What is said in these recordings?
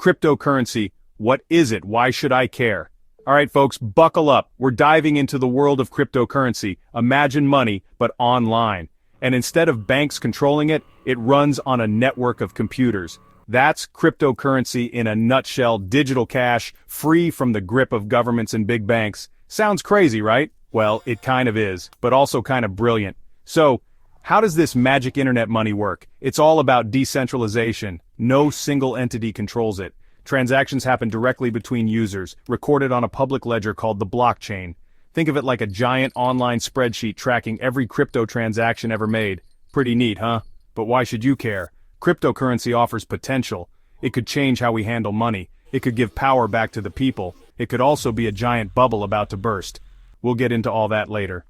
Cryptocurrency, what is it? Why should I care? Alright folks, buckle up. We're diving into the world of cryptocurrency. Imagine money, but online. And instead of banks controlling it, it runs on a network of computers. That's cryptocurrency in a nutshell: digital cash, free from the grip of governments and big banks. Sounds crazy, right? Well, it kind of is, but also kind of brilliant. So, how does this magic internet money work? It's all about decentralization. No single entity controls it. Transactions happen directly between users, recorded on a public ledger called the blockchain. Think of it like a giant online spreadsheet tracking every crypto transaction ever made. Pretty neat, huh? But why should you care? Cryptocurrency offers potential. It could change how we handle money. It could give power back to the people. It could also be a giant bubble about to burst. We'll get into all that later.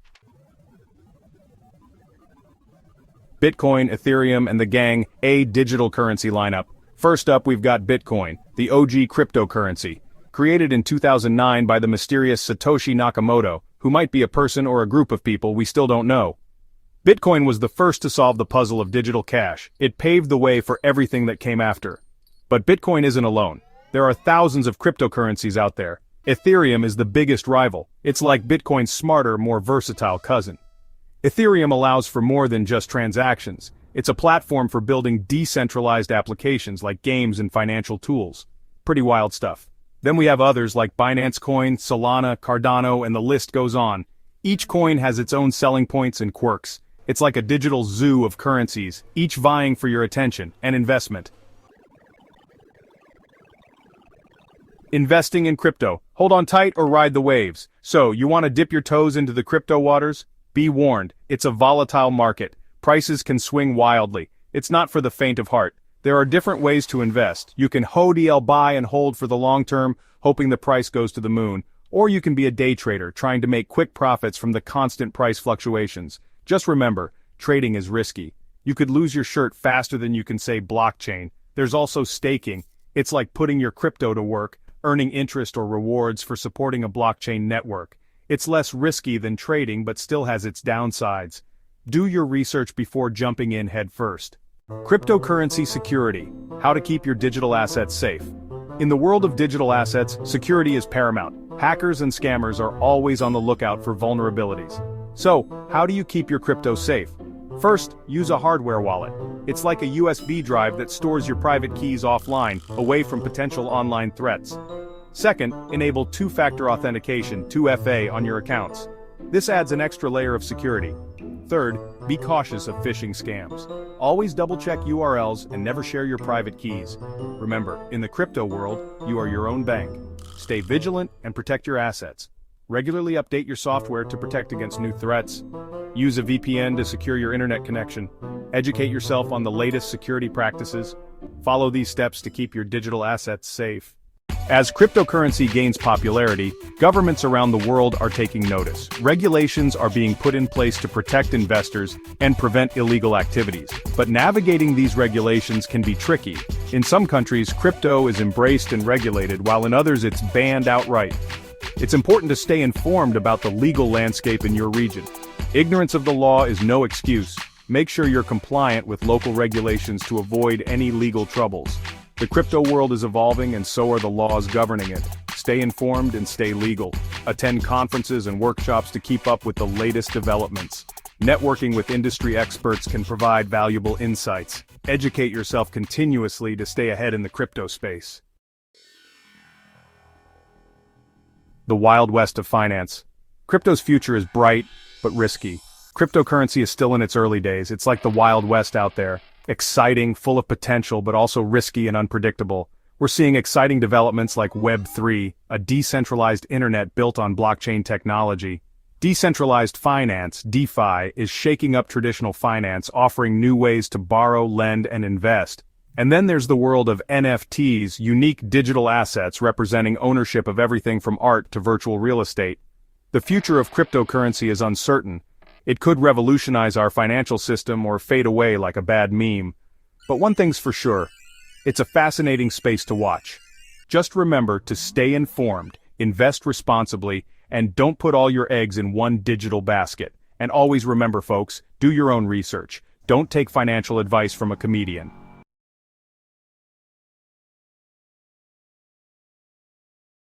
Bitcoin, Ethereum, and the gang, a digital currency lineup. First up, we've got Bitcoin, the OG cryptocurrency. Created in 2009 by the mysterious Satoshi Nakamoto, who might be a person or a group of people we still don't know. Bitcoin was the first to solve the puzzle of digital cash. It paved the way for everything that came after. But Bitcoin isn't alone. There are thousands of cryptocurrencies out there. Ethereum is the biggest rival. It's like Bitcoin's smarter, more versatile cousin. Ethereum allows for more than just transactions. It's a platform for building decentralized applications like games and financial tools. Pretty wild stuff. Then we have others like Binance Coin, Solana, Cardano, and the list goes on. Each coin has its own selling points and quirks. It's like a digital zoo of currencies, each vying for your attention and investment. Investing in crypto. Hold on tight or ride the waves. So, you want to dip your toes into the crypto waters? Be warned, it's a volatile market. Prices can swing wildly. It's not for the faint of heart. There are different ways to invest. You can HODL, buy and hold for the long term, hoping the price goes to the moon. Or you can be a day trader, trying to make quick profits from the constant price fluctuations. Just remember, trading is risky. You could lose your shirt faster than you can say blockchain. There's also staking. It's like putting your crypto to work, earning interest or rewards for supporting a blockchain network. It's less risky than trading but still has its downsides. Do your research before jumping in head first. Cryptocurrency security. How to keep your digital assets safe. In the world of digital assets, security is paramount. Hackers and scammers are always on the lookout for vulnerabilities. So, how do you keep your crypto safe? First, use a hardware wallet. It's like a USB drive that stores your private keys offline, away from potential online threats. Second, enable two-factor authentication, 2FA, on your accounts. This adds an extra layer of security. Third, be cautious of phishing scams. Always double-check URLs and never share your private keys. Remember, in the crypto world, you are your own bank. Stay vigilant and protect your assets. Regularly update your software to protect against new threats. Use a VPN to secure your internet connection. Educate yourself on the latest security practices. Follow these steps to keep your digital assets safe. As cryptocurrency gains popularity, governments around the world are taking notice. Regulations are being put in place to protect investors and prevent illegal activities. But navigating these regulations can be tricky. In some countries, crypto is embraced and regulated, while in others it's banned outright. It's important to stay informed about the legal landscape in your region. Ignorance of the law is no excuse. Make sure you're compliant with local regulations to avoid any legal troubles. The crypto world is evolving and so are the laws governing it. Stay informed and stay legal. Attend conferences and workshops to keep up with the latest developments. Networking with industry experts can provide valuable insights. Educate yourself continuously to stay ahead in the crypto space. The Wild West of finance. Crypto's future is bright, but risky. Cryptocurrency is still in its early days. It's like the Wild West out there. Exciting, full of potential, but also risky and unpredictable. We're seeing exciting developments like Web3, a decentralized internet built on blockchain technology. Decentralized finance, DeFi, is shaking up traditional finance, offering new ways to borrow, lend, and invest. And then there's the world of NFTs, unique digital assets representing ownership of everything from art to virtual real estate. The future of cryptocurrency is uncertain. It could revolutionize our financial system or fade away like a bad meme. But one thing's for sure, it's a fascinating space to watch. Just remember to stay informed, invest responsibly, and don't put all your eggs in one digital basket. And always remember folks, do your own research. Don't take financial advice from a comedian.